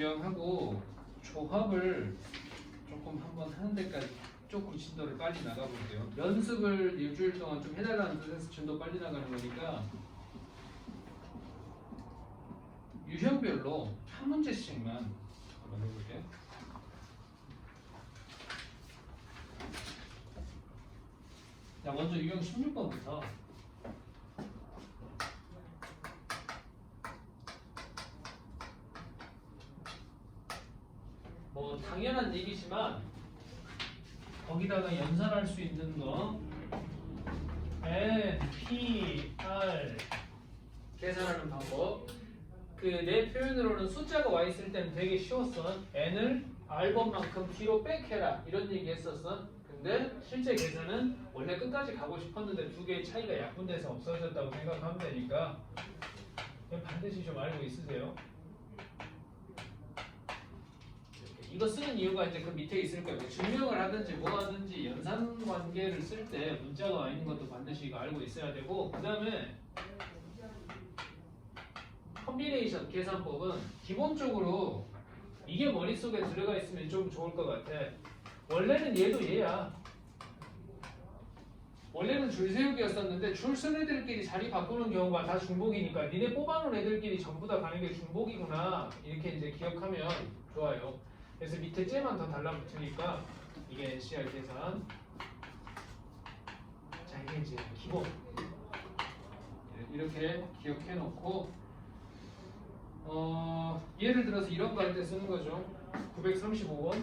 유형하고 조합을 조금 한번 하는 데까지 조금 진도를 빨리 나가볼게요. 연습을 일주일 동안 좀 해달라는 뜻에서 진도 빨리 나가는 거니까 유형별로 한 문제씩만 한번 해볼게요. 자, 먼저 유형 16번부터 뭐 당연한 얘기지만 거기다가 연산할 수 있는 거 N, P, R 계산하는 방법 그 내 표현으로는 숫자가 와 있을 때는 되게 쉬웠어. N을 R번만큼 뒤로 빽해라 이런 얘기 했었어. 근데 실제 계산은 원래 끝까지 가고 싶었는데 두 개의 차이가 약분돼서 없어졌다고 생각하면 되니까 반드시 좀 알고 있으세요. 이거 쓰는 이유가 이제 그 밑에 있을 거예요. 증명을 하든지 뭐 하든지 연산 관계를 쓸 때 문자가 와 있는 것도 반드시 이거 알고 있어야 되고, 그 다음에 컴비네이션 계산법은 기본적으로 이게 머릿속에 들어가 있으면 좀 좋을 것 같아. 원래는 얘도 얘야. 원래는 줄 세우기였었는데 줄 쓴 애들끼리 자리 바꾸는 경우가 다 중복이니까 니네 뽑아놓은 애들끼리 전부 다 가는 게 중복이구나 이렇게 이제 기억하면 좋아요. 그래서 밑에 째만 더 달라붙으니까 이게 NCR 계산. 자, 이게 이제 기본. 이렇게 기억해 놓고 예를 들어서 이런 거 할 때 쓰는 거죠. 935번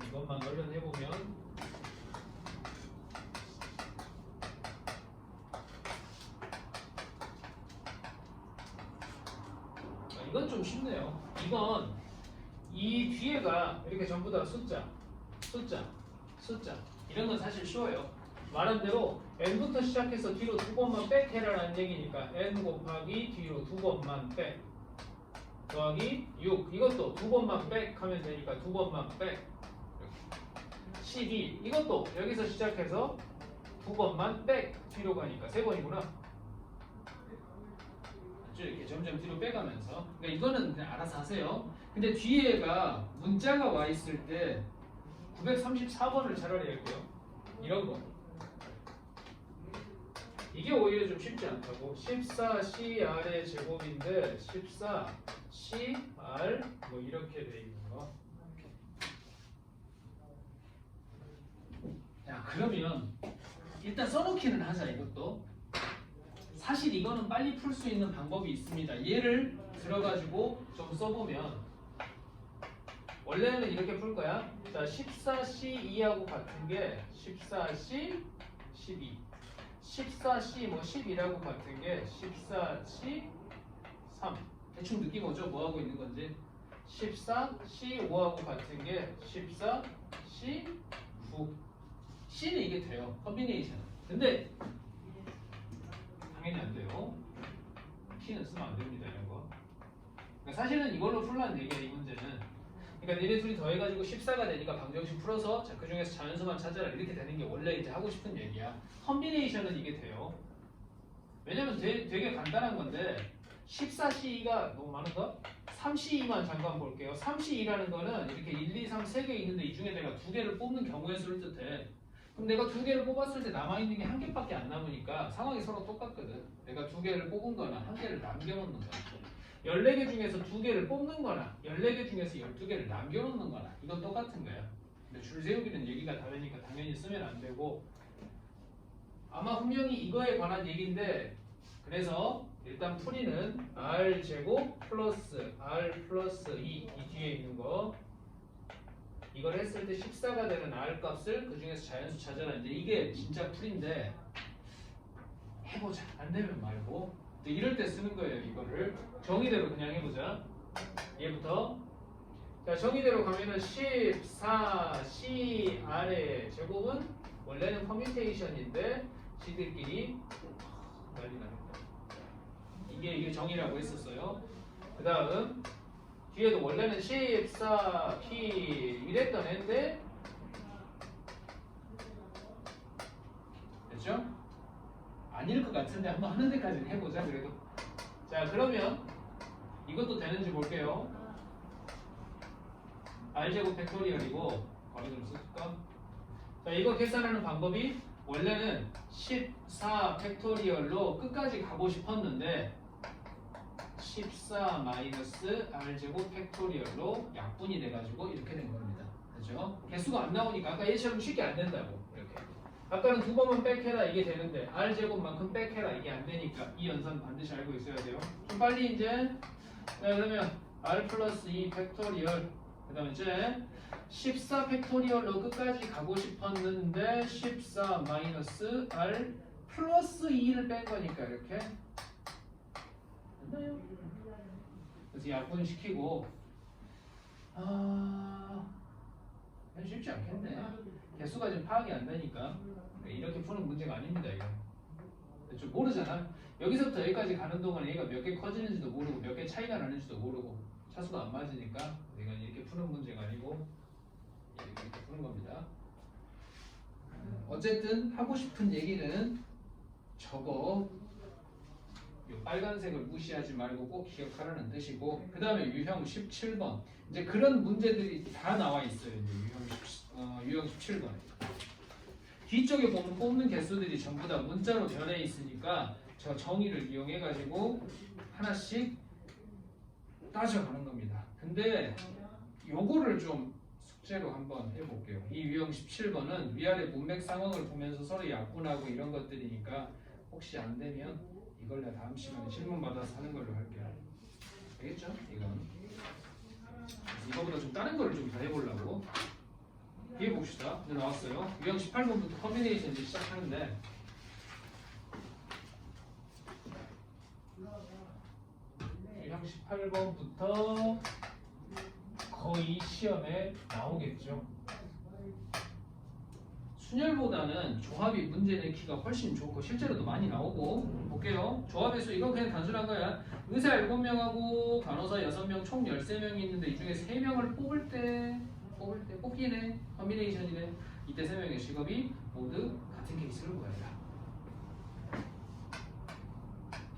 이것만 얼른 해보면 이건 좀 쉽네요. 이건 이 뒤에가 이렇게 전부 다 숫자 이런 건 사실 쉬워요. 말한 대로 n부터 시작해서 뒤로 두 번만 백 해라라는 얘기니까 n 곱하기 뒤로 두 번만 백 더하기 6 이것도 두 번만 백 하면 되니까 두 번만 백 12 이것도 여기서 시작해서 두 번만 백 뒤로 가니까 세 번이구나. 이렇게 점점 뒤로 빼가면서 그러니까 이거는 그냥 알아서 하세요. 근데 뒤에가 문자가 와 있을 때 934번을 차라리 할게요. 이런 거 이게 오히려 좀 쉽지 않다고. 14CR의 제곱인데 14CR 뭐 이렇게 돼 있는 거. 자, 그러면 일단 써놓기는 하자. 이것도 사실 이거는 빨리 풀 수 있는 방법이 있습니다. 얘를 들어가지고 좀 써보면 원래는 이렇게 풀 거야. 자, 14C2하고 같은 게 14C 12 14C 뭐 12라고 같은 게 14C 3 대충 느낌 오죠? 뭐 하고 있는 건지. 14C 5하고 같은 게 14C 9 C는 이게 돼요. 컴비네이션. 근데 당연히 안 돼요. P는 쓰면 안 됩니다. 이런 거. 그러니까 사실은 이걸로 풀라는 얘기야. 이 문제는. 그러니까 니네 둘이 더해가지고 14가 되니까 방정식 풀어서 자, 그 중에서 자연수만 찾아라 이렇게 되는 게 원래 이제 하고 싶은 얘기야. 컴비네이션은 이게 돼요. 왜냐면 되게 간단한 건데 14C2가 너무 많은가? 3C2만 잠깐 볼게요. 3C2라는 거는 이렇게 1, 2, 3, 3개 있는데 이 중에 내가 두 개를 뽑는 경우의 수를 뜻해. 그럼 내가 두 개를 뽑았을 때 남아있는 게 한 개밖에 안 남으니까 상황이 서로 똑같거든. 내가 두 개를 뽑은 거나 한 개를 남겨놓는 거야. 14개 중에서 두 개를 뽑는 거나 14개 중에서 12개를 남겨놓는 거나 이건 똑같은 거야. 근데 줄 세우기는 얘기가 다르니까 당연히 쓰면 안 되고 아마 분명히 이거에 관한 얘기인데 그래서 일단 풀이는 r제곱 플러스 r 플러스 2 뒤에 있는 거 이걸 했을 때 14가 되는 r 값을 그 중에서 자연수 찾아라. 이제 이게 진짜 풀인데 해보자. 안 되면 말고 이럴 때 쓰는 거예요. 이거를 정의대로 그냥 해보자. 얘부터 자 정의대로 가면은 14CR의 제곱은 원래는 커뮤테이션인데 지들끼리 난리 나겠다. 이게 정의라고 했었어요. 그 다음 뒤에도 원래는 14P 이랬던 애인데 됐죠? 아닐 것 같은데 한번 하는 데까지는 해보자. 그래도 자 그러면 이것도 되는지 볼게요. r제곱 팩토리얼이고 바로 좀 쓸까? 자, 이거 계산하는 방법이 원래는 14 팩토리얼로 끝까지 가고 싶었는데 14 마이너스 r제곱 팩토리얼로 약분이 돼가지고 이렇게 된 겁니다. 그죠? 개수가 안 나오니까 아까 얘처럼 쉽게 안 된다고. 이렇게. 아까는 두 번만 빽해라 이게 되는데 r제곱만큼 빽해라 이게 안 되니까 이 연산 반드시 알고 있어야 돼요. 좀 빨리 이제 그러면 r 플러스 2 팩토리얼 그 다음에 이제 14 팩토리얼로 끝까지 가고 싶었는데 14 마이너스 r 플러스 2를 뺀 거니까 이렇게 됐나요? 그래서 약분 시키고 쉽지 않겠네. 개수가 지금 파악이 안 되니까 이렇게 푸는 문제가 아닙니다. 이거 좀 모르잖아. 여기서부터 여기까지 가는 동안 얘가 몇 개 커지는지도 모르고 몇 개 차이가 나는지도 모르고 차수가 안 맞으니까 내가 이렇게 푸는 문제가 아니고 이렇게 푸는 겁니다. 어쨌든 하고 싶은 얘기는 저거 이 빨간색을 무시하지 말고 꼭 기억하라는 뜻이고 그 다음에 유형 17번 이제 그런 문제들이 다 나와 있어요. 이제 유형 17번에 뒤쪽에 보면 뽑는 개수들이 전부 다 문자로 변해 있으니까 저 정의를 이용해 가지고 하나씩 따져가는 겁니다. 근데 요거를 좀 숙제로 한번 해볼게요. 이 유형 17번은 위아래 문맥 상황을 보면서 서로 약분하고 이런 것들이니까 혹시 안 되면 이걸 내가 다음 시간에 질문 받아서 하는 걸로 할게요. 알겠죠? 이건 이거보다 좀 다른 거를 좀 더 해보려고 해봅시다. 이제 나왔어요. 유형 18번부터 커뮤니케이션 이제 시작하는데 유형 18번부터 거의 시험에 나오겠죠. 순열보다는 조합이 문제 내기가 훨씬 좋고 실제로도 많이 나오고 볼게요. 조합의 수 이건 그냥 단순한 거야. 의사 7명하고 간호사 6명 총 13명이 있는데 이 중에 3명을 뽑기네 컨비네이션이네. 이때 3명의 직업이 모두 같은 케이스를 구해라.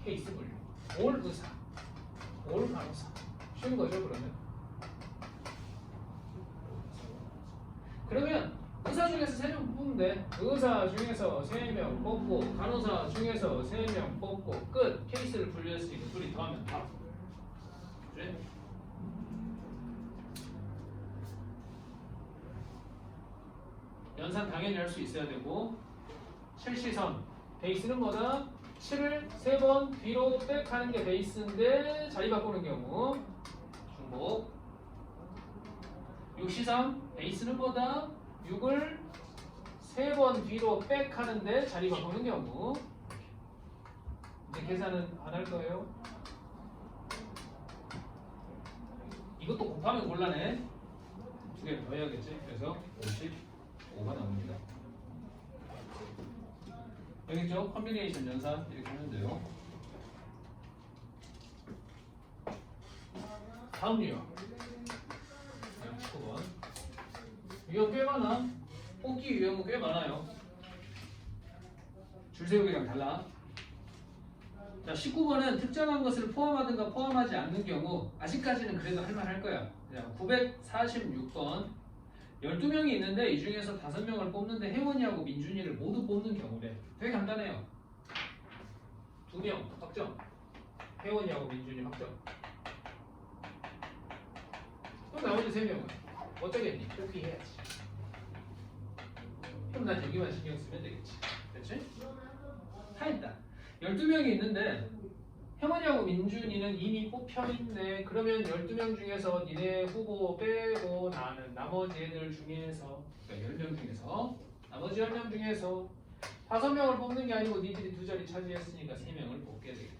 케이스 분류 올 의사 올 간호사 쉬운 거죠. 그러면 의사 중에서 3명 뽑으면 돼. 의사 중에서 3명 뽑고 간호사 중에서 3명 뽑고 끝. 케이스를 분류했으니까 둘이 더하면 답. 그래? 연산 당연히 할 수 있어야 되고 실시선 베이스는 뭐다? 7을 3번 뒤로 백하는 게 베이스인데 자리 바꾸는 경우 중복. 육시선 베이스는 뭐다? 6을 3번 뒤로 백하는데 자리 바꾸는 경우. 이제 계산은 안 할 거예요. 이것도 곱하면 곤란해. 두 개를 더 해야겠지. 그래서 55가 나옵니다. 여기죠? 컨비네이션 연산 이렇게 하면 돼요. 다음 유형 19번 유형 꽤 많아. 뽑기 유형은 꽤 많아요. 줄 세우기랑 달라. 자, 19번은 특정한 것을 포함하든가 포함하지 않는 경우 아직까지는 그래도 할만할 거야. 946번 12명이 있는데 이 중에서 5명을 뽑는데 혜원이하고 민준이를 모두 뽑는 경우래. 되게 간단해요. 2명 확정. 혜원이하고 민준이 확정. 그럼 나머지 3명은 어쩌겠니? 뽑기 해야지. 그럼 난 여기만 신경 쓰면 되겠지. 그렇지? 다 했다. 12명이 있는데 혜원이하고 민준이는 이미 뽑혀있네. 그러면 12명 중에서 니네 후보 빼고 나는 나머지 애들 중에서 그러니까 10명 중에서 나머지 10명 중에서 5명을 뽑는 게 아니고 니들이 두 자리 차지했으니까 3명을 뽑게 되겠네.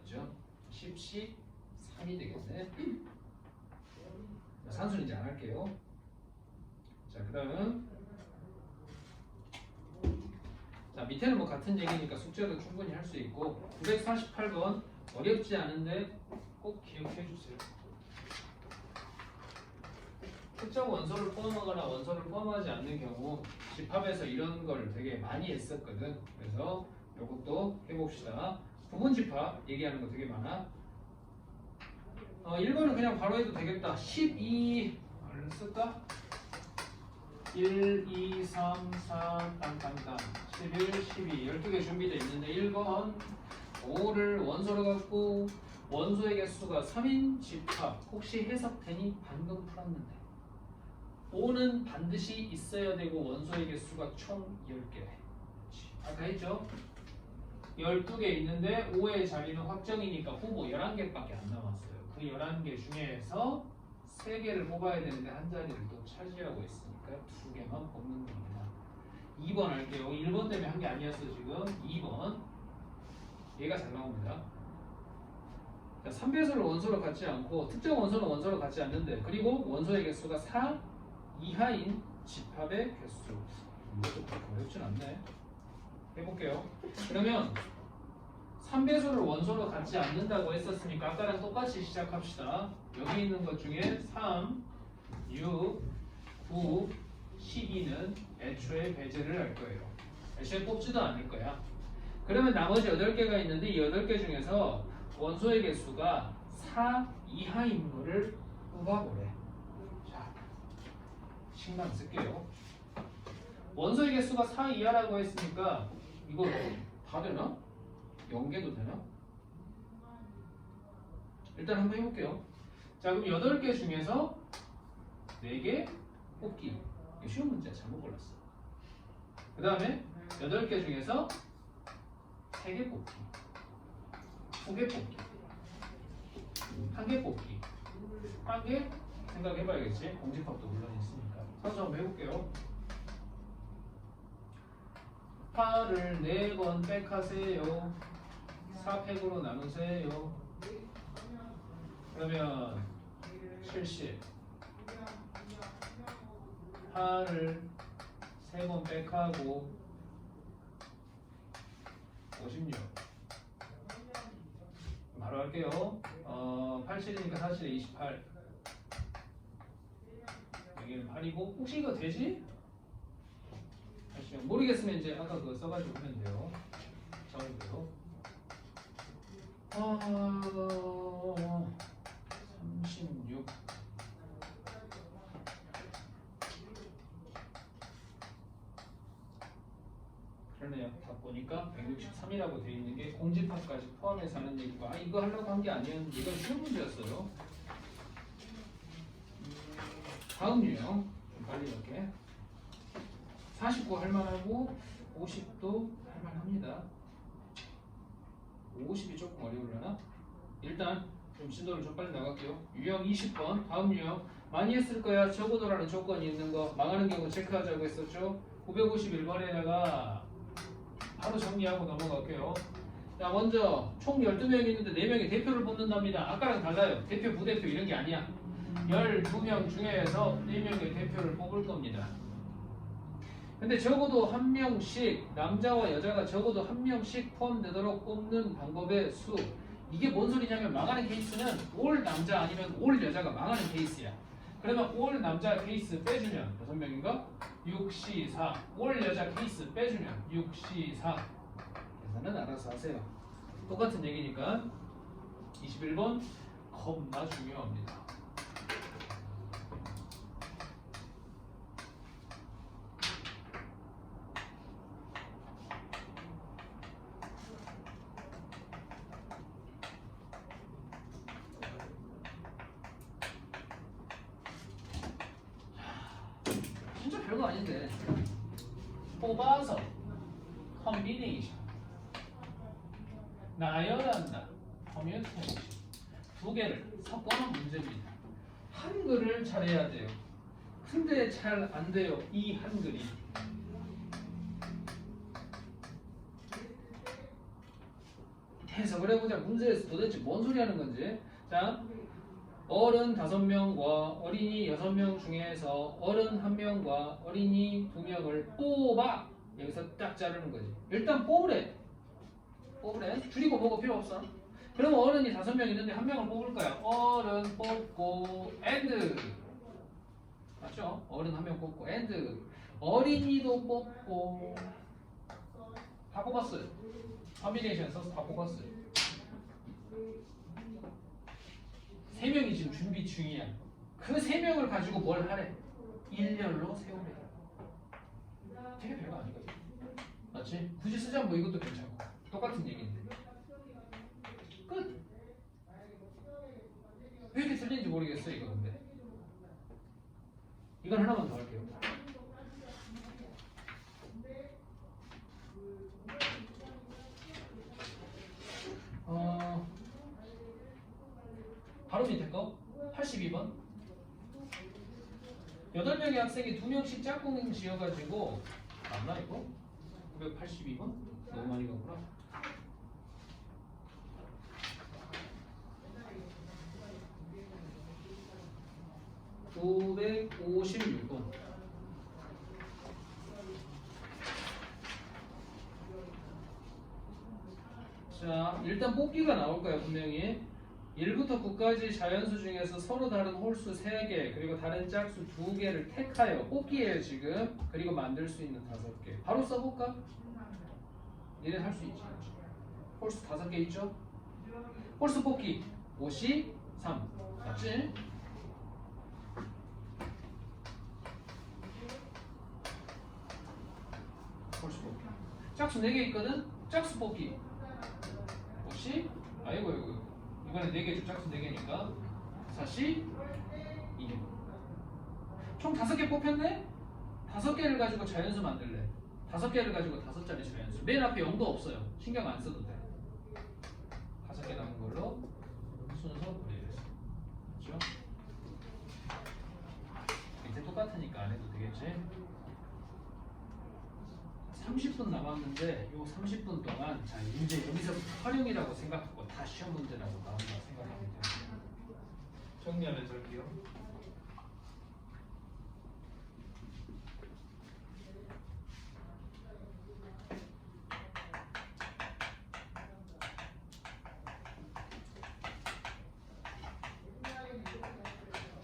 그죠? 10시 3이 되겠네. 산수는 이제 안 할게요. 자, 그 다음 자, 밑에는 뭐 같은 얘기니까 숙제도 충분히 할 수 있고 948번 어렵지 않은데 꼭 기억해 주세요. 특정 원소를 포함하거나 원소를 포함하지 않는 경우 집합에서 이런 걸 되게 많이 했었거든. 그래서 이것도 해봅시다. 부분 집합 얘기하는 거 되게 많아. 1번은 그냥 바로 해도 되겠다. 12 얼른 쓸까? 1, 2, 3, 4, 땅땅땅 11, 12 12개 준비되어 있는데 1번 5를 원소로 갖고 원소의 개수가 3인 집합 혹시 해석되니? 방금 풀었는데 5는 반드시 있어야 되고 원소의 개수가 총 10개 아까 했죠? 12개 있는데 5의 자리는 확정이니까 후보 11개밖에 안 남았어요. 그 11개 중에서 3개를 뽑아야 되는데 한 자리를 또 차지하고 있으니까 2개만 뽑는 겁니다. 2번 할게요. 1번 때문에 한 게 아니었어 지금. 2번 얘가 잘 나옵니다. 3배수를 원소로 갖지 않고 특정 원소는 원소로 갖지 않는데 그리고 원소의 개수가 4 이하인 집합의 개수. 이것도 그렇게 어렵진 않네. 해볼게요. 그러면 3배수를 원소로 갖지 않는다고 했었으니까 아까랑 똑같이 시작합시다. 여기 있는 것 중에 3, 6, 9, 12는 애초에 배제를 할 거예요. 애초에 뽑지도 않을 거야. 그러면 나머지 8개가 있는데 이 8개 중에서 원소의 개수가 4 이하인 거를 뽑아보래. 자, 신경 쓸게요. 원소의 개수가 4 이하라고 했으니까 이거 다 되나? 0개도 되나? 일단 한번 해볼게요. 자, 그럼 8개 중에서 4개 뽑기. 이거 쉬운 문제야. 잘못 골랐어. 그 다음에 8개 중에서 3개 뽑기, 2개 뽑기, 1개 뽑기, 1개 생각해봐야겠지. 공집합도 물론 있으니까. 선수 한번 해볼게요. 8을 4번 빽하세요. 4팩으로 나누세요. 그러면 70. 8을 3번 빽하고 56. 바로 할게요. 87이니까 4실에 28. 여기는 8이고 혹시 이거 되지? 모르겠으면 이제 아까 그거 써가지고 하면 돼요. 적을게요. 36. 그러네요. 다 보니까 163이라고 되어 있는 게 공집합까지 포함해서 하는 얘기고, 이거 하려고 한 게 아니었는데 이건 쉬운 문제였어요. 다음 유형 좀 빨리 이렇게 49 할만하고 50도 할만합니다. 50이 조금 어려우려나? 일단 좀 진도를 좀 빨리 나갈게요. 유형 20번 다음 유형 많이 했을 거야. 적어도라는 조건이 있는 거 망하는 경우 체크하자고 했었죠. 951번에다가 바로 정리하고 넘어갈게요. 자, 먼저 총 12명이 있는데 4명이 대표를 뽑는답니다. 아까랑 달라요. 대표, 부대표 이런 게 아니야. 12명 중에서 4명의 대표를 뽑을 겁니다. 근데 적어도 한 명씩, 남자와 여자가 적어도 한 명씩 포함되도록 뽑는 방법의 수. 이게 뭔 소리냐면 망하는 케이스는 올 남자 아니면 올 여자가 망하는 케이스야. 그러면 올 남자 케이스 빼주면 6명인가? 6, 4. 올 여자 케이스 빼주면 6, 4. 계산은 알아서 하세요. 똑같은 얘기니까 21번 겁나 중요합니다. 진짜 별거 아닌데 뽑아서 컨비네이션 나열한다 커뮤니케이션 2개를 섞어놓은 문제입니다. 한글을 잘해야 돼요. 근데 잘 안 돼요. 이 한글이 해석을 해보자. 문제에서 도대체 뭔 소리 하는 건지. 자, 어른 5명과 어린이 6명 중에서 어른 1명과 어린이 2명을 뽑아. 여기서 딱 자르는 거지. 일단 뽑으래. 줄이고 뭐고 필요 없어. 그러면 어른이 5명 있는데 1명을 뽑을 거야. 어른 뽑고 and 맞죠? 어른 1명 뽑고 and 어린이도 뽑고 다 뽑았어요. 컨비네이션 써서 다 뽑았어요. 3명이 지금 준비 중이야. 그 3명을 가지고 뭘 하래? 일렬로 세우래. 되게 별거 아니거든. 맞지? 굳이 쓰자면 뭐 이것도 괜찮고 똑같은 얘기인데. 끝. 왜 이렇게 틀린지 모르겠어 이거 근데. 이건 하나만 더 할게요. 바로 밑에 거 82번 8명의 학생이 2명씩 짝꿍 지어가지고 맞나 이거? 982번? 너무 많이 가구나. (556번) 자 일단 뽑기가 나올 거야 분명히. 1부터 9까지 자연수 중에서 서로 다른 홀수 3개 그리고 다른 짝수 2개를 택하여 뽑기예요 지금. 그리고 만들 수 있는 5개 바로 써볼까? 얘네 할 수 있지. 홀수 5개 있죠? 홀수 뽑기 53 맞지? 홀수 뽑기 짝수 4개 있거든? 짝수 뽑기 50 아이고 이번에 4개죠. 짝수 4개니까 42개 총 5개 뽑혔네? 5개를 가지고 자연수 만들래. 5개를 가지고 5자리 자연수. 맨 앞에 0도 없어요. 신경 안 써도 돼. 5개 남은 걸로 순서 분리했어. 그렇죠? 밑에 똑같으니까 안 해도 되겠지? 30분 남았는데 이 30분 동안 자 이제 여기서부터 활용이라고 생각하고 다 시험 문제라고 나온다 생각하면 돼요. 정리하면서 할게요.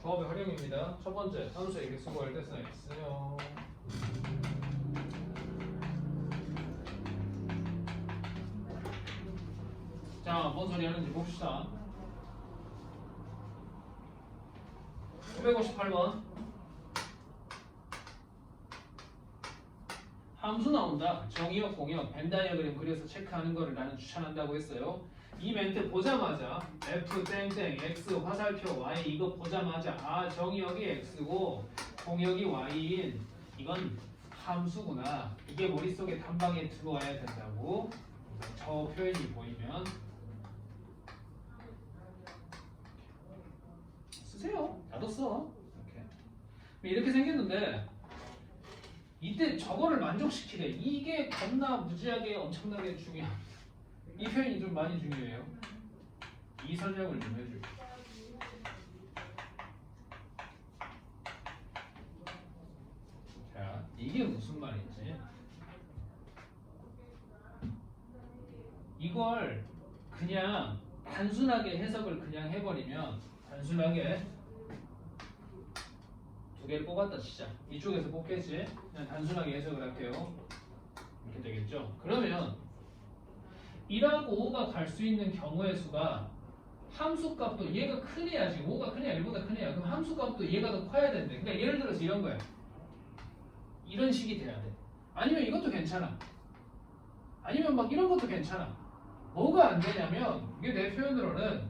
조합의 활용입니다. 첫 번째 함수의 개수 구할 때 쓰는 X요. 자, 뭔 소리 하는지 봅시다. 958번 함수 나온다. 정의역, 공역, 벤 다이어그램 그려서 체크하는 거를 나는 추천한다고 했어요. 이 멘트 보자마자 F 땡땡 X 화살표 Y 이거 보자마자 아 정의역이 X고 공역이 Y인 이건 함수구나. 이게 머릿속에 단방에 들어와야 된다고. 저 표현이 보이면 쓰세요. 나도 써. 이렇게 생겼는데 이때 저거를 만족시키래. 이게 겁나 무지하게 엄청나게 중요한 이 표현이 좀 많이 중요해요. 이 설명을 좀 해줄게. 자, 이게 무슨 말인지 이걸 그냥 단순하게 해석을 그냥 해버리면 단순하게 2개 뽑았다 치자. 이쪽에서 뽑겠지. 그냥 단순하게 해석을 할게요. 이렇게 되겠죠. 그러면 1하고 5가 갈 수 있는 경우의 수가 함수값도 얘가 큰애야. 지금 5가 큰애야 1보다 큰애야. 그럼 함수값도 얘가 더 커야 된대. 그러니까 예를 들어서 이런 거야. 이런 식이 돼야 돼. 아니면 이것도 괜찮아. 아니면 막 이런 것도 괜찮아. 뭐가 안 되냐면 이게 내 표현으로는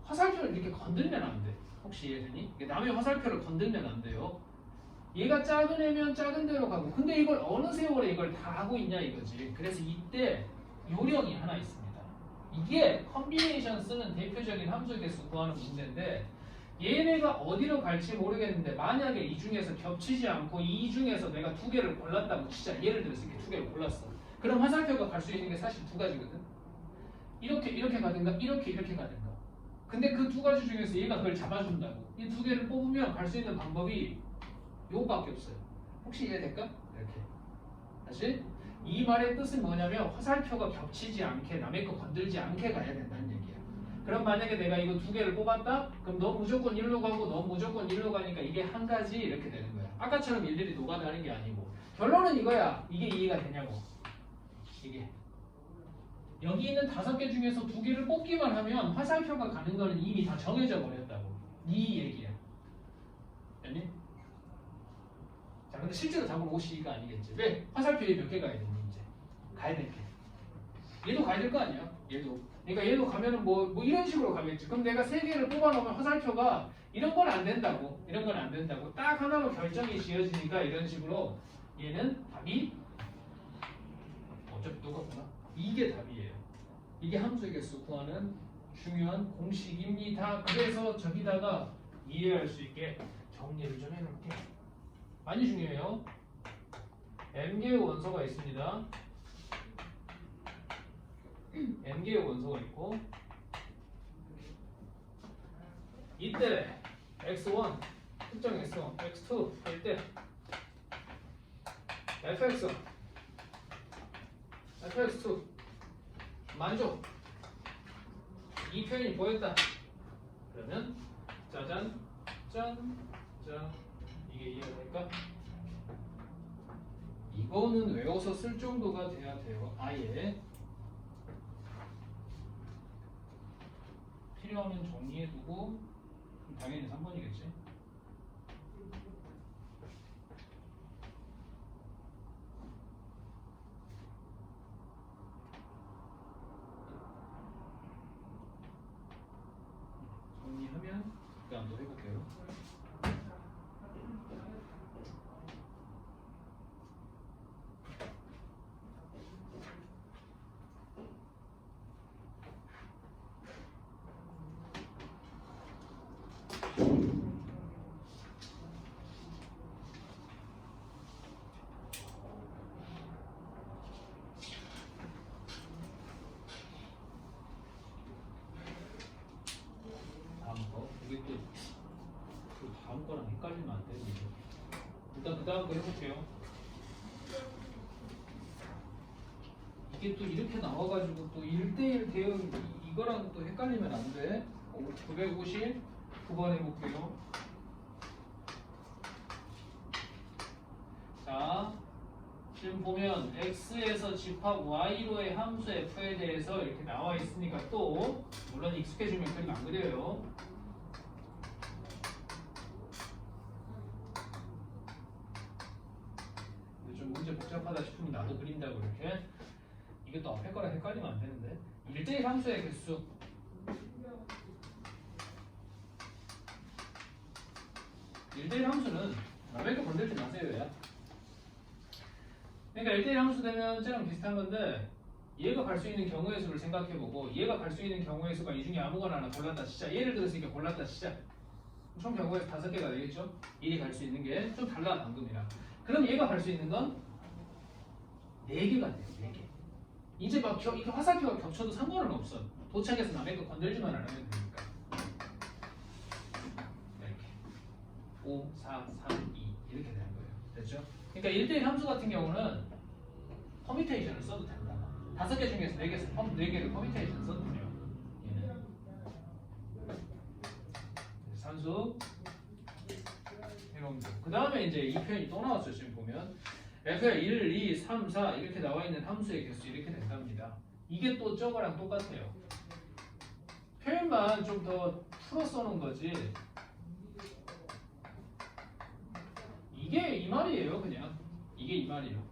화살표를 이렇게 건들면 안 돼. 혹시 이해되니? 남의 화살표를 건들면 안 돼요. 얘가 작은 애면 작은 대로 가고 근데 이걸 어느 세월에 이걸 다 하고 있냐 이거지. 그래서 이때 요령이 하나 있습니다. 이게 컨비네이션 쓰는 대표적인 함수 개수 구하는 문제인데 얘네가 어디로 갈지 모르겠는데 만약에 이 중에서 겹치지 않고 이 중에서 내가 2개를 골랐다고 진짜 예를 들어서 이렇게 2개를 골랐어. 그럼 화살표가 갈 수 있는 게 사실 2가지거든. 이렇게 가든가 이렇게 가든가. 근데 그 2가지 중에서 얘가 그걸 잡아준다고. 이 2개를 뽑으면 갈 수 있는 방법이 요거밖에 없어요. 혹시 이해될까? 이렇게. 다시 이 말의 뜻은 뭐냐면 화살표가 겹치지 않게 남의 거 건들지 않게 가야 된다는 얘기야. 그럼 만약에 내가 이거 2개를 뽑았다? 그럼 너 무조건 1로 가고 너 무조건 1로 가니까 이게 한 가지 이렇게 되는 거야. 아까처럼 일일이 노가다하는 게 아니고 결론은 이거야. 이게 이해가 되냐고. 이게 여기 있는 5개 중에서 2개를 뽑기만 하면 화살표가 가는 거는 이미 다 정해져 버렸다고. 이 얘기야. 됐니? 자, 근데 실제로 답은 52가 아니겠지. 왜? 화살표에 몇 개 가야 되니 이제? 가야 될 게. 얘도 가야 될 거 아니야? 얘도. 그러니까 얘도 가면은 뭐 이런 식으로 가겠지. 그럼 내가 3개를 뽑아놓으면 화살표가 이런 건 안 된다고. 이런 건 안 된다고. 딱 하나로 결정이 지어지니까 이런 식으로 얘는 답이 어차피 똑같구나. 이게 답이에요. 이게 함수의 개수 구하는 중요한 공식입니다. 그래서 저기다가 이해할 수 있게 정리를 좀 해놓을게. 많이 중요해요. m개의 원소가 있습니다. m개의 원소가 있고 이때 x1 특정 x1, x2 할 때 fx1, fx2 만족 이 표현이 보였다. 그러면 짜잔 짠 이게 이해가 될까? 이거는 외워서 쓸 정도가 돼야 돼요. 아예 필요하면 정리해두고 당연히 3번이겠지. 정리하면 그 다음 또 해볼게요. 이게 또 그 다음 거랑 헷갈리면 안 되는데 일단 그 다음 거 해볼게요. 이게 또 이렇게 나와가지고 또 1대1 대응 이거랑 또 헷갈리면 안 돼. 950 9번 해볼게요. 자 지금 보면 x에서 집합 y로의 함수 f에 대해서 이렇게 나와 있으니까 또 물론 익숙해지면 그림 안 그려요. 좀 문제 복잡하다 싶으면 나도 그린다고 이렇게. 이게 또 앞에 거랑 헷갈리면 안 되는데. 1대1 함수의 개수. (1대1) 함수는 남의 거 건들지 마세요. 야. 그러니까 1대1 함수 되면 쟤랑 비슷한 건데 얘가 갈 수 있는 경우의 수를 생각해보고 얘가 갈 수 있는 경우의 수가 이 중에 아무거나 하나 골랐다 치자. 예를 들어서 이렇게 골랐다 치자. 총 경우의 수 5개가 되겠죠? 얘가 갈 수 있는 게 좀 달라 방금이랑. 그럼 얘가 갈 수 있는 건 4개가 돼요. 4개. 이제 막 이게 화살표가 겹쳐도 상관은 없어. 도착해서 남의 거 건들지만 않으면 되니까. 이렇게 5, 4, 3, 2 이렇게 되는 거예요. 됐죠? 그러니까 1대1 함수 같은 경우는 퍼미테이션을 써도 된다. 5개 중에서 4개를 퍼미테이션 써도 돼요. 얘는 산수 해롱도. 그 다음에 이제 이 표현이 또 나왔어요. 지금 보면 f에 1, 2, 3, 4 이렇게 나와 있는 함수의 개수 이렇게 된답니다. 이게 또 저거랑 똑같아요. 표현만 좀 더 풀어 써놓은 거지. 이게 이 말이에요. 그냥 이게 이 말이에요.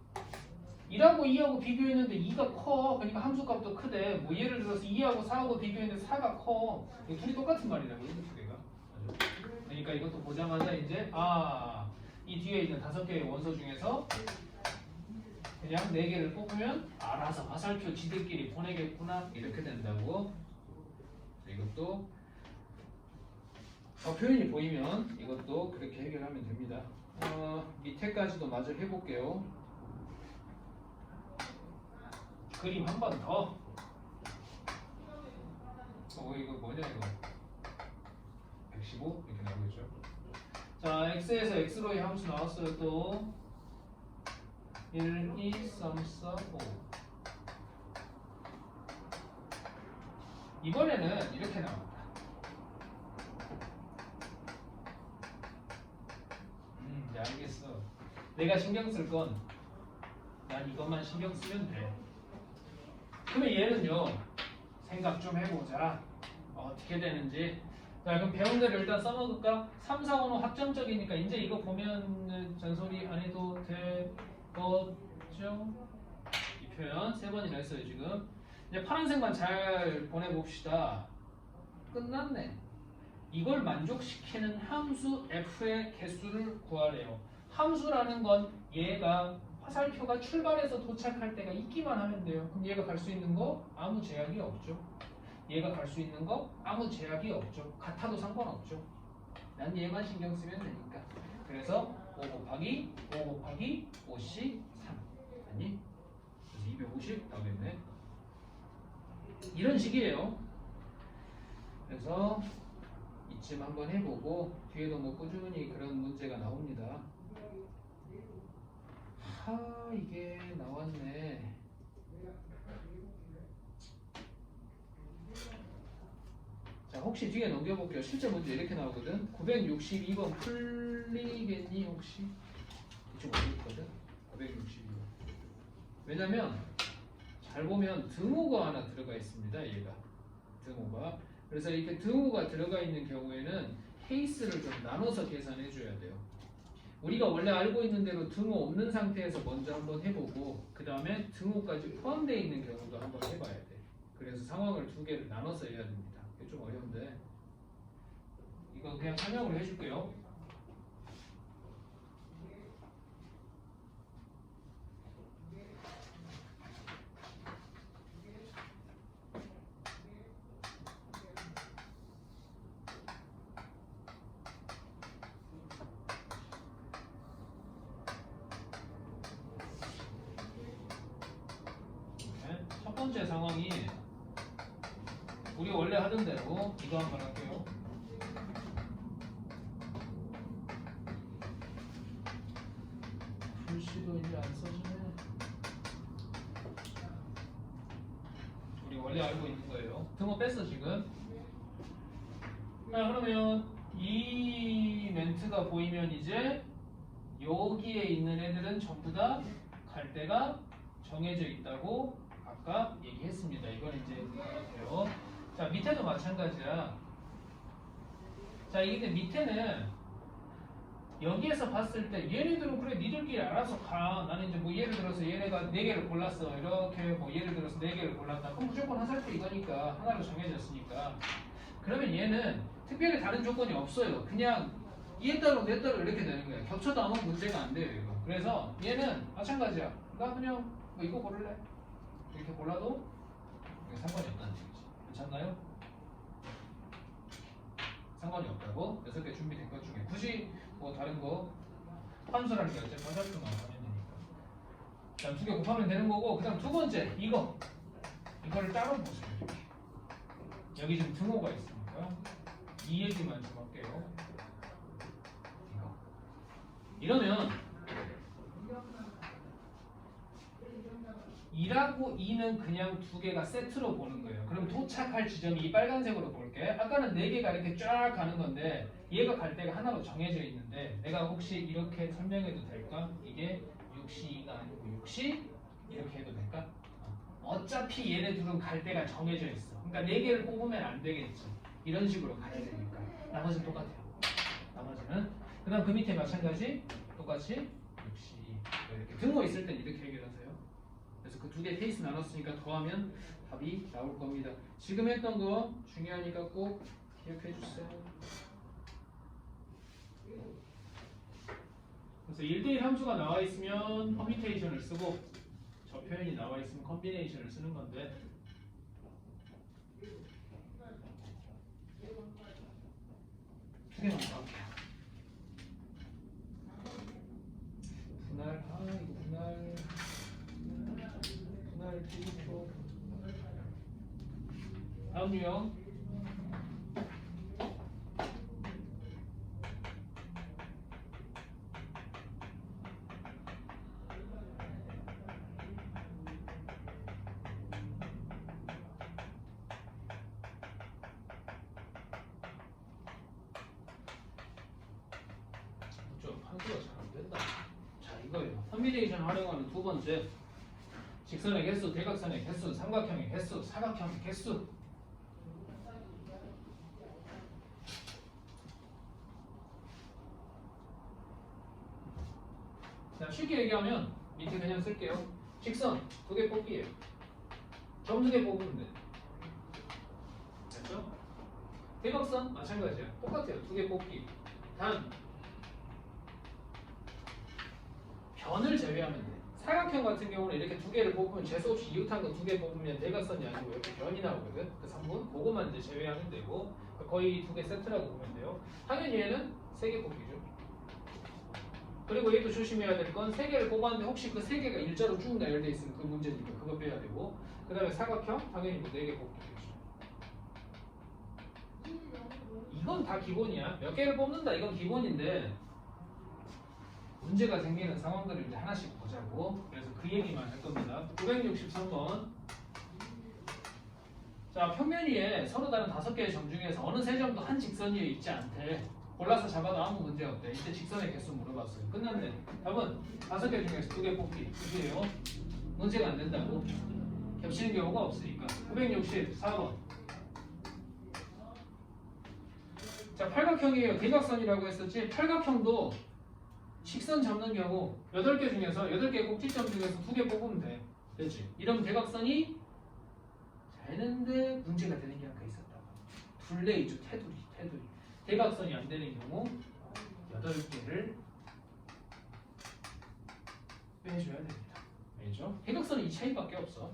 1하고 2하고 비교했는데 2가 커. 그러니까 함수값도 크대. 뭐 예를 들어서 2하고 4하고 비교했는데 4가 커. 둘이 똑같은 말이라고. 이 두 개가. 그러니까 이것도 보자마자 이제 이 뒤에 있는 5개의 원소 중에서 그냥 4개를 뽑으면 알아서 화살표 지들끼리 보내겠구나 이렇게 된다고. 이것도 표현이 보이면 이것도 그렇게 해결하면 됩니다. 밑에까지도 마저 해볼게요. 그림 한 번 더. 이거 뭐냐 이거 115 이렇게 나오겠죠. 자 x에서 x로의 함수 나왔어요. 또 1, 2, 3, 4, 5 이번에는 이렇게 나옵니다. 네, 알겠어. 내가 신경 쓸 건 난 이것만 신경 쓰면 돼. 그러면 얘는요 생각 좀 해보자. 어떻게 되는지. 자 그럼 배운 대로 일단 써먹을까? 3, 4, 5는 확정적이니까 이제 이거 보면은 잔소리 안 해도 되겠죠? 이 표현 세 번이나 했어요 지금. 이제 파란색만 잘 보내봅시다. 끝났네. 이걸 만족시키는 함수 f의 개수를 구하래요. 함수라는 건 얘가 화살표가 출발해서 도착할 때가 있기만 하면 돼요. 그럼 얘가 갈 수 있는 거 아무 제약이 없죠. 얘가 갈 수 있는 거 아무 제약이 없죠. 같아도 상관없죠. 난 얘만 신경 쓰면 되니까. 그래서 5 곱하기 5 곱하기 5씩 3 아니? 그래서 250 나오겠네. 이런 식이에요. 그래서 이쯤 한번 해보고 뒤에도 뭐 꾸준히 그런 문제가 나옵니다. 이게 나왔네. 자 혹시 뒤에 넘겨볼게요. 실제 문제 이렇게 나오거든. 962번 풀리겠니 혹시? 이쪽 어렵거든. 962번. 왜냐면 잘 보면 등호가 하나 들어가 있습니다. 얘가 등호가. 그래서 이렇게 등호가 들어가 있는 경우에는 케이스를 좀 나눠서 계산해 줘야 돼요. 우리가 원래 알고 있는 대로 등호 없는 상태에서 먼저 한번 해보고 그 다음에 등호까지 포함되어 있는 경우도 한번 해봐야 돼. 그래서 상황을 두 개를 나눠서 해야 됩니다. 이게 좀 어려운데 이건 그냥 설명을 해줄게요. 첫 번째 상황이 우리 원래 하던 대로 이거 한번 할게요. 글씨도 이제 안 써지네. 우리 원래 알고 있는 거예요. 등호 뺐어 지금. 자 그러면 이 멘트가 보이면 이제 여기에 있는 애들은 전부 다 갈 데가 정해져 있다고 아까 얘기했습니다. 이건 이제 돼요. 자 밑에도 마찬가지야. 자 이게 밑에는 여기에서 봤을 때 얘네들은 그래 니들끼리 알아서 가. 나는 이제 뭐 예를 들어서 얘네가 4개를 골랐어. 이렇게 뭐 예를 들어서 4개를 골랐다. 그럼 무조건 화살표 이거니까 하나로 정해졌으니까. 그러면 얘는 특별히 다른 조건이 없어요. 그냥 얘 따로 내 따로 이렇게 되는 거야. 겹쳐도 아무 문제가 안 돼요 이거. 그래서 얘는 마찬가지야. 나 그냥 뭐 이거 고를래. 이렇게 골라도 상관이 없다는 얘기지. 괜찮나요? 상관이 없다고. 6개 준비된 것 중에 굳이 뭐 다른 거 환수라는 게 어차피 화살표만 하면 되니까. 그다음 2개 곱하면 되는 거고. 그다음 두 번째 이거를 따로 보세요. 이렇게. 여기 지금 등호가 있으니까 이 얘기만 좀 할게요. 이러면 2라고 2는 그냥 2개가 세트로 보는 거예요. 그럼 도착할 지점이 이 빨간색으로 볼게. 아까는 4개가 이렇게 쫙 가는 건데 얘가 갈 데가 하나로 정해져 있는데 내가 혹시 이렇게 설명해도 될까? 이게 6시 2가 아니고 6시 이렇게 해도 될까? 어차피 얘네 둘은 갈 데가 정해져 있어. 그러니까 4개를 뽑으면 안 되겠지. 이런 식으로 가야 되니까. 나머지는 똑같아요. 나머지는 그 다음 그 밑에 마찬가지 똑같이 6시 이렇게 등호 있을 땐 이렇게 해결하세요. 그래서 그 2개 케이스 나눴으니까 더하면 답이 나올 겁니다. 지금 했던 거 중요하니까 꼭 기억해 주세요. 그래서 1대1 함수가 나와 있으면 커뮤테이션을 쓰고 저 표현이 나와 있으면 컨비네이션을 쓰는 건데 두 개만 더 할게요. 분할 T2표 다음 유형 좀 한수가 잘 안 된다. 자 이거예요. 컨비네이션 활용하는 두 번째 직선의 개수, 대각선의 개수, 삼각형의 개수, 사각형의 개수. 자, 쉽게 얘기하면 밑에 그냥 쓸게요. 직선 2개 뽑기예요. 점 2개 뽑으면 돼. 됐죠? 대각선 마찬가지야. 똑같아요. 2개 뽑기. 단 변을 제외하면 돼. 사각형 같은 경우는 이렇게 2개를 뽑으면 재수없이 이웃한 거 2개 뽑으면 대각선이 아니고 이렇게 변이 나오거든. 그 3분 그거만 이제 제외하면 되고 거의 2개 세트라고 보면 돼요. 당연히 얘는 3개 뽑기죠. 그리고 얘도 조심해야 될 건 3개를 뽑았는데 혹시 그 3개가 일자로 쭉 나열돼 있으면 그 문제니까 그거 빼야 되고 그 다음에 사각형 당연히 뭐 4개 뽑기겠죠. 이건 다 기본이야. 몇 개를 뽑는다 이건 기본인데 문제가 생기는 상황들을 이제 하나씩 보자고. 그래서 그 얘기만 할 겁니다. 963번. 자, 평면 위에 서로 다른 5개의 점 중에서 어느 3점도 한 직선 위에 있지 않대. 골라서 잡아도 아무 문제 없대. 이때 직선의 개수 물어봤어요. 끝났네. 답은 5개 중에서 2개 뽑기. 그게요. 문제가 안 된다고. 겹치는 경우가 없으니까. 964번. 자, 팔각형이에요. 대각선이라고 했었지. 팔각형도 직선 잡는 경우 8개 중에서 8개 꼭지점 중에서 2개 뽑으면 돼. 됐지? 이러면 대각선이 되는데 문제가 되는 게 아까 있었다. 둘레이죠. 테두리. 대각선이 안 되는 경우 8개를 빼줘야 됩니다. 알죠? 대각선은 이 차이밖에 없어.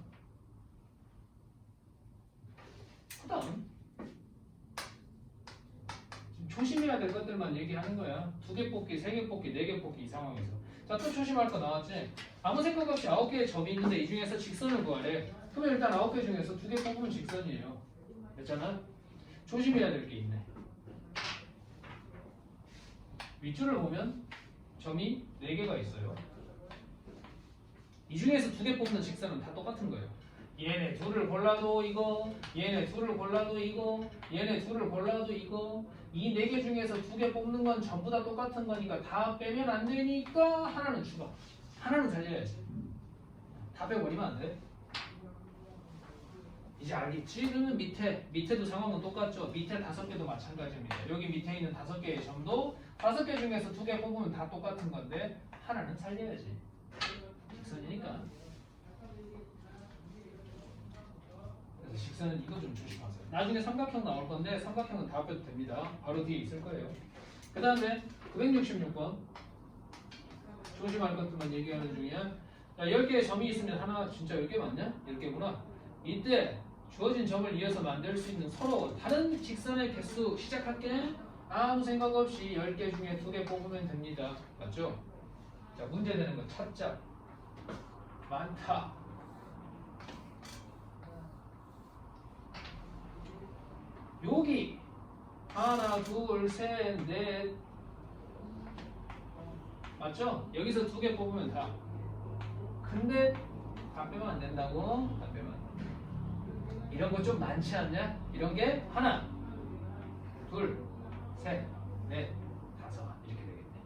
그 다음 조심해야 될 것들만 얘기하는 거야. 2개 뽑기, 3개 뽑기, 4개 뽑기 이 상황에서. 자, 또 조심할 거 나왔지? 아무 생각 없이 9개의 점이 있는데 이 중에서 직선을 구하래. 그러면 일단 9개 중에서 2개 뽑으면 직선이에요. 됐잖아? 조심해야 될 게 있네. 윗줄을 보면 점이 4개가 있어요. 이 중에서 2개 뽑는 직선은 다 똑같은 거예요. 얘네 둘을 골라도 이거, 얘네 둘을 골라도 이거, 얘네 둘을 골라도 이거. 이 4개 중에서 2개 뽑는 건 전부 다 똑같은 거니까 다 빼면 안 되니까 하나는 추가. 하나는 살려야지. 다 빼버리면 안 돼. 이제 알겠지? 그러면 밑에도 상황은 똑같죠. 밑에 5개도 마찬가지입니다. 여기 밑에 있는 5개의 점도 5개 중에서 2개 뽑으면 다 똑같은 건데 하나는 살려야지. 직선이니까. 그래서 직선은 이거 좀 조심하세요. 나중에 삼각형 나올 건데 삼각형은 다 빼도 됩니다. 바로 뒤에 있을 거예요. 그 다음에 966번. 조심할 것들만 얘기하는 중이야. 자, 10개의 점이 있으면 하나 진짜 10개 맞냐? 10개구나. 이때 주어진 점을 이어서 만들 수 있는 서로 다른 직선의 개수 시작할게. 아무 생각 없이 10개 중에 2개 뽑으면 됩니다. 맞죠? 자, 문제 되는 거 찾자. 많다. 여기 하나, 둘, 셋, 넷. 맞죠? 여기서 2개 뽑으면 다. 근데 다 빼면 안 된다고? 다 빼면 안 된다. 이런 거 좀 많지 않냐? 이런 게 하나, 둘, 셋, 넷, 5 이렇게 되겠네.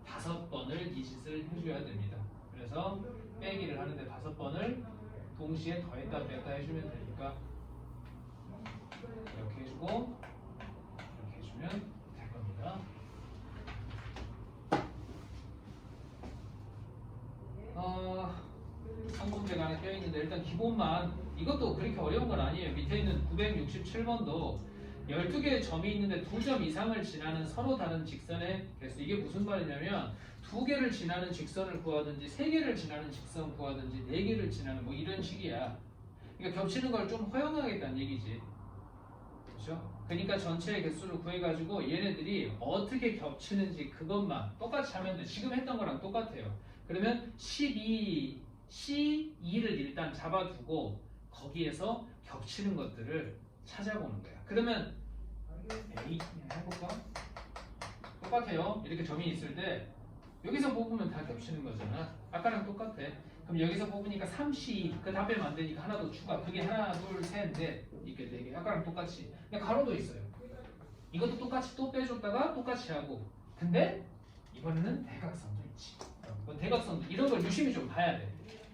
5번을 이 짓을 해줘야 됩니다. 그래서 빼기를 하는데 5번을 동시에 더했다 뺐다 해주면 되니까 이렇게 해주고 이렇게 해주면 될 겁니다. 한 문제가 하나 껴있는데 일단 기본만 이것도 그렇게 어려운 건 아니에요. 밑에 있는 967번도 12개의 점이 있는데 2점 이상을 지나는 서로 다른 직선의 개수. 이게 무슨 말이냐면 2개를 지나는 직선을 구하든지 3개를 지나는 직선 구하든지 4개를 지나는 뭐 이런 식이야. 그러니까 겹치는 걸 좀 허용하겠다는 얘기지. 그렇죠? 그러니까 전체의 개수를 구해가지고 얘네들이 어떻게 겹치는지 그것만 똑같이 하면 돼. 지금 했던 거랑 똑같아요. 그러면 12, C2를 일단 잡아두고 거기에서 겹치는 것들을 찾아보는 거야. 그러면 A 해볼까? 똑같아요. 이렇게 점이 있을 때 여기서 뽑으면 다 겹치는 거잖아. 아까랑 똑같아. 그럼 여기서 뽑으니까 3C 그 답에 만드니까 하나 더 추가. 그게 하나, 둘, 셋, 넷 이렇게 4개. 아까랑 똑같이. 근데 가로도 있어요. 이것도 똑같이 또 빼줬다가 똑같이 하고. 근데 이번에는 대각선도 있지. 대각선도 이런 걸 유심히 좀 봐야 돼.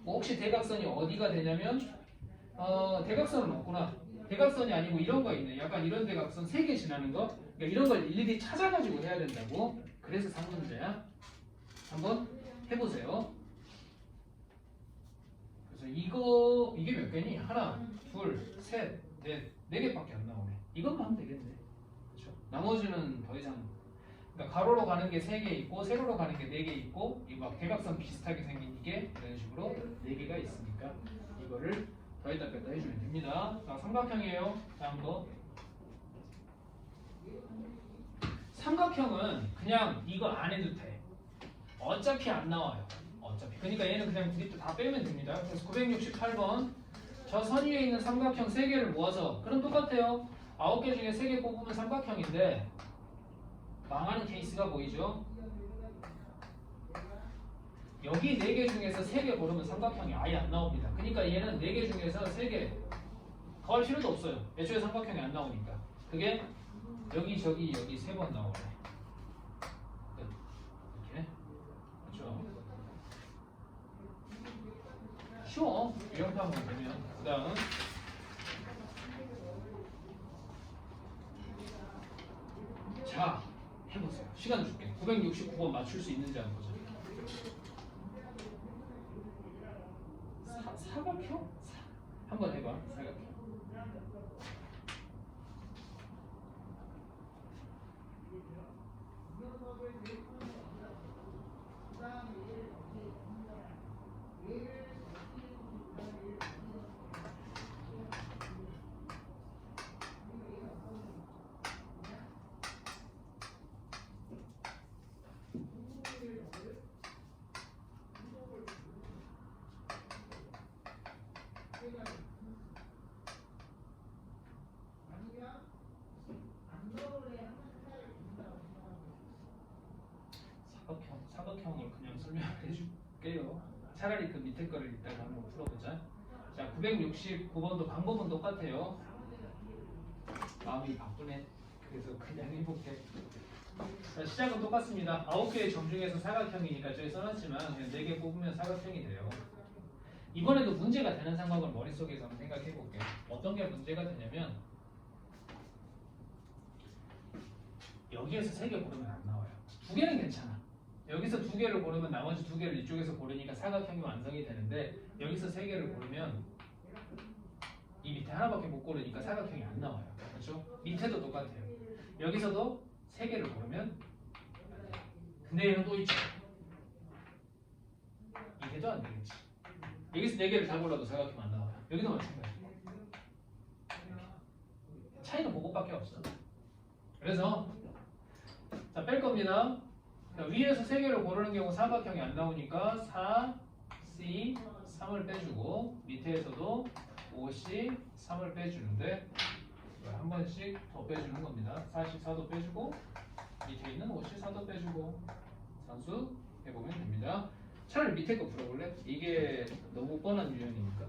뭐 혹시 대각선이 어디가 되냐면 대각선은 없구나. 대각선이 아니고 이런 거 있네. 약간 이런 대각선 3개 지나는 거. 그러니까 이런 걸 일일이 찾아가지고 해야 된다고. 그래서 3문제야. 한번 해보세요. 그래서 이게 몇 개니? 하나, 둘, 셋, 넷, 4개밖에 안 나오네. 이것만 하면 되겠네. 그렇죠? 나머지는 더 이상. 그러니까 가로로 가는 게 3개 있고 세로로 가는 게 4개 있고 이 막 대각선 비슷하게 생긴 이게 이런 식으로 4개가 있으니까 이거를 더했다 뺐다 해주면 됩니다. 자, 삼각형이에요. 다음 거. 삼각형은 그냥 이거 안 해도 돼. 어차피 안 나와요. 어차피. 그러니까 얘는 그냥 구립도 다 빼면 됩니다. 그래서 968번. 저 선 위에 있는 삼각형 3개를 모아서 그럼 똑같아요. 9개 중에 3개 뽑으면 삼각형인데 망하는 케이스가 보이죠? 여기 4개 중에서 3개 고르면 삼각형이 아예 안 나옵니다. 그러니까 얘는 4개 중에서 3개 더할 필요도 없어요. 애초에 삼각형이 안 나오니까. 그게 여기 저기 여기 3번 나오네. 이렇게. 그렇죠? 쉬워. 유형파만 되면. 그 다음 자 해보세요. 시간 줄게. 969번 맞출 수 있는지 한번 보자. 사각형? 한번 해봐. 사각형. 사각형을 그냥 설명해 줄게요. 차라리 그 밑에 거를 이따가 한번 풀어보자. 자, 969번도 방법은 똑같아요. 마음이 바쁘네. 그래서 그냥 해볼게. 자, 시작은 똑같습니다. 9개의 점 중에서 사각형이니까 저기 써놨지만 그냥 4개 뽑으면 사각형이 돼요. 이번에도 문제가 되는 상황을 머릿속에서 한번 생각해 볼게요. 어떤 게 문제가 되냐면 여기에서 3개 고르면 안 나와요. 2개는 괜찮아. 여기서 2개를 고르면 나머지 2개를 이쪽에서 고르니까 사각형이 완성이 되는데 여기서 3개를 고르면 이 밑에 하나밖에 못 고르니까 사각형이 안 나와요. 그렇죠? 밑에도 똑같아요. 여기서도 3개를 고르면 근데 얘는 또 있죠. 이게도 안 되겠지. 여기서 4개를 다 골라도 사각형 안 나와요. 여기도 마찬가지고. 차이는 그것밖에 없어. 그래서 자, 뺄 겁니다. 자, 위에서 3개를 고르는 경우 사각형이 안 나오니까 4, C, 3을 빼주고 밑에서도 5C, 3을 빼주는데 한 번씩 더 빼주는 겁니다. 44도 빼주고 밑에 있는 5C, 4도 빼주고 산수 해보면 됩니다. 차라리 밑에 거 풀어볼래? 이게 너무 뻔한 유형이니까.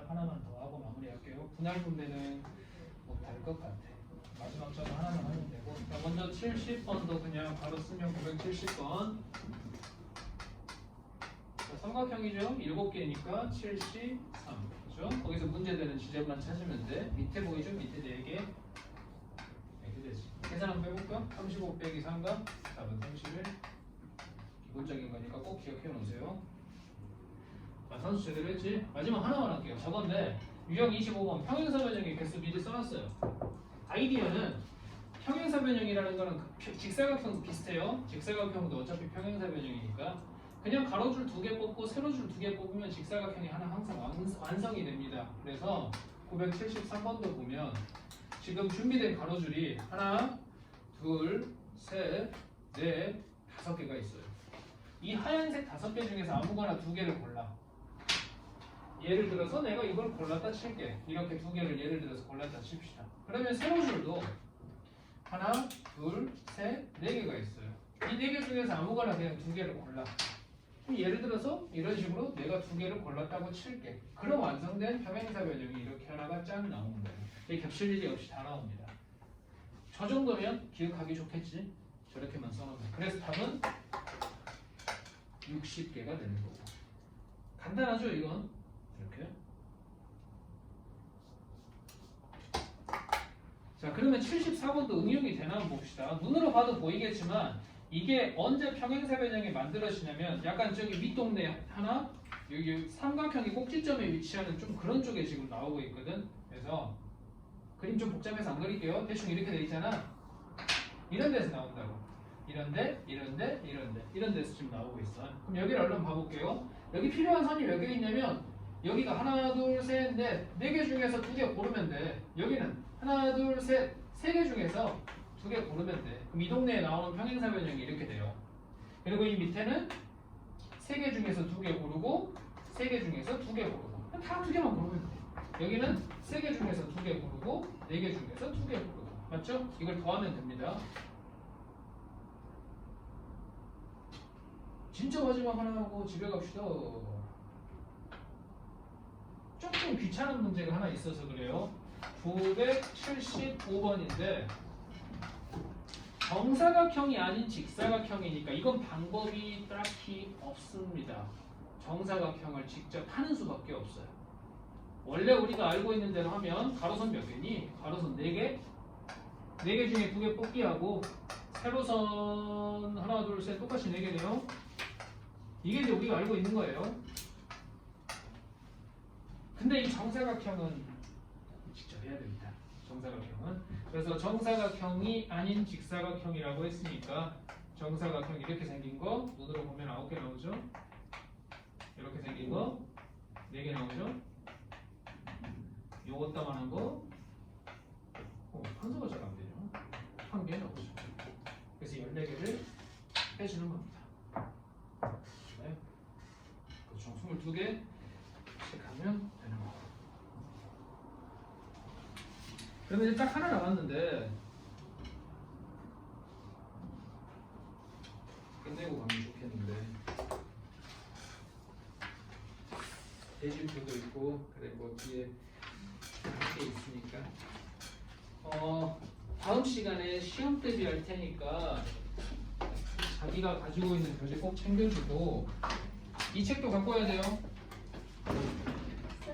하나만 더 하고 마무리할게요. 분할 분배는 못할 것 같아. 마지막 점 하나만 하면 되고. 자, 먼저 70번도 그냥 바로 쓰면 970번. 자, 삼각형이죠. 7개니까 73. 그죠? 거기서 문제되는 지점만 찾으면 돼. 밑에 보이죠? 밑에 4개. 이렇게 되지. 계산 한번 해볼까? 35 빼기 3가 4분 31. 기본적인 거니까 꼭 기억해 놓으세요. 자, 선수 제대로 했지? 마지막 하나만 할게요. 저건데 유형 25번 평행사 변형의 개수 미리 써놨어요. 아이디어는 평행사 변형이라는 거는 직사각형 비슷해요. 직사각형도 어차피 평행사 변형이니까 그냥 가로줄 2개 뽑고 세로줄 2개 뽑으면 직사각형이 하나 항상 완성이 됩니다. 그래서 973번도 보면 지금 준비된 가로줄이 하나, 둘, 셋, 넷, 5개가 있어요. 이 하얀색 5개 중에서 아무거나 2개를 골라. 예를 들어서 내가 이걸 골랐다 칠게. 이렇게 2개를 예를 들어서 골랐다 칩시다. 그러면 세로줄도 하나, 둘, 셋, 4개가 있어요. 이 4개 중에서 아무거나 그냥 2개를 골라. 그럼 예를 들어서 이런 식으로 내가 2개를 골랐다고 칠게. 그럼 완성된 평행사 변형이 이렇게 하나가 짠 나오는 거예요. 이게 겹칠 일이 없이 다 나옵니다. 저 정도면 기억하기 좋겠지? 저렇게만 써놓으면. 그래서 답은 60개가 되는 거고. 간단하죠 이건? 이렇게. 자, 그러면 74번도 응용이 되나 한번 봅시다. 눈으로 봐도 보이겠지만 이게 언제 평행사 변형이 만들어지냐면 약간 저기 윗동네 하나 여기 삼각형이 꼭지점에 위치하는 좀 그런 쪽에 지금 나오고 있거든. 그래서 그림 좀 복잡해서 안 그릴게요. 대충 이렇게 돼 있잖아. 이런 데서 나온다고. 이런데 이런 데서 지금 나오고 있어. 그럼 여기를 얼른 봐볼게요. 여기 필요한 선이 몇 개 있냐면 여기가 하나 둘셋 넷 4개 중에서 2개 고르면 돼. 여기는 하나 둘셋 3개 중에서 2개 고르면 돼. 그럼 이 동네에 나오는 평행사 변형이 이렇게 돼요. 그리고 이 밑에는 3개 중에서 2개 고르고 3개 중에서 2개 고르고 다 2개만 고르면 돼. 여기는 3개 중에서 2개 고르고 4개 중에서 2개 고르고 맞죠? 이걸 더하면 됩니다. 진짜 마지막 하나 하고 집에 갑시다. 조금 귀찮은 문제가 하나 있어서 그래요. 975번인데 정사각형이 아닌 직사각형이니까 이건 방법이 딱히 없습니다. 정사각형을 직접 하는 수밖에 없어요. 원래 우리가 알고 있는 대로 하면 가로선 몇 개니? 가로선 4개? 4개 중에 2개 뽑기하고 세로선 하나 둘 셋 똑같이 4개네요. 이게 이제 우리가 알고 있는 거예요. 근데 이 정사각형은 직접 해야 됩니다. 정사각형은. 그래서 정사각형이 아닌 직사각형이라고 했으니까 정사각형 이렇게 생긴 거 눈으로 보면 9개 나오죠. 이렇게 생긴 거 4개 나오죠. 요것다만한 거 판서가 잘 안 되죠. 1개 나오죠. 그래서 14개를 빼주는 겁니다. 네. 총 22개 하면 되는 거. 그러면 이제 딱 하나 남았는데 끝내고 가면 좋겠는데 대진표도 있고 그리고 뒤에 함께 있으니까 다음 시간에 시험 대비할 테니까 자기가 가지고 있는 교재 꼭 챙겨주고 이 책도 갖고 와야 돼요.